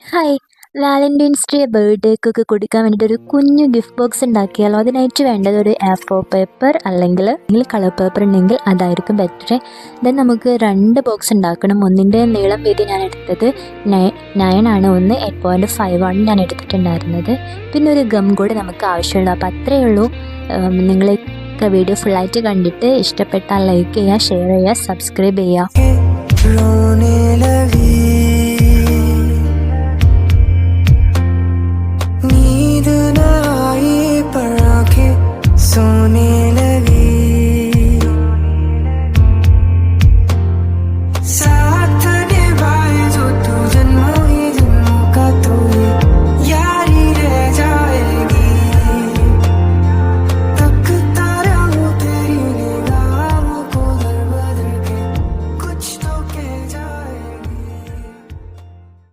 Hi. Valentine's day ബർത്ത്ഡേക്കൊക്കെ കൊടുക്കാൻ വേണ്ടിയിട്ട് ഒരു കുഞ്ഞു ഗിഫ്റ്റ് ബോക്സ് ഉണ്ടാക്കിയാലോ? അതിനായിട്ട് വേണ്ടത് ഒരു A4 പേപ്പർ അല്ലെങ്കിൽ കളർ പേപ്പർ ഉണ്ടെങ്കിൽ അതായിരിക്കും ബെറ്റർ. ദെൻ നമുക്ക് 2 ബോക്സ് ഉണ്ടാക്കണം. ഒന്നിൻ്റെ നീളം വീതി ഞാൻ എടുത്തത് 9 ആണ്, ഒന്ന് 8.5 ആണ് ഞാൻ എടുത്തിട്ടുണ്ടായിരുന്നത്. പിന്നെ ഒരു ഗം കൂടെ നമുക്ക് ആവശ്യമുള്ളൂ. അപ്പോൾ അത്രയേ ഉള്ളൂ. നിങ്ങളൊക്കെ വീഡിയോ ഫുള്ളായിട്ട് കണ്ടിട്ട് ഇഷ്ടപ്പെട്ടാൽ ലൈക്ക് ചെയ്യുക, ഷെയർ ചെയ്യുക, സബ്സ്ക്രൈബ് ചെയ്യുക.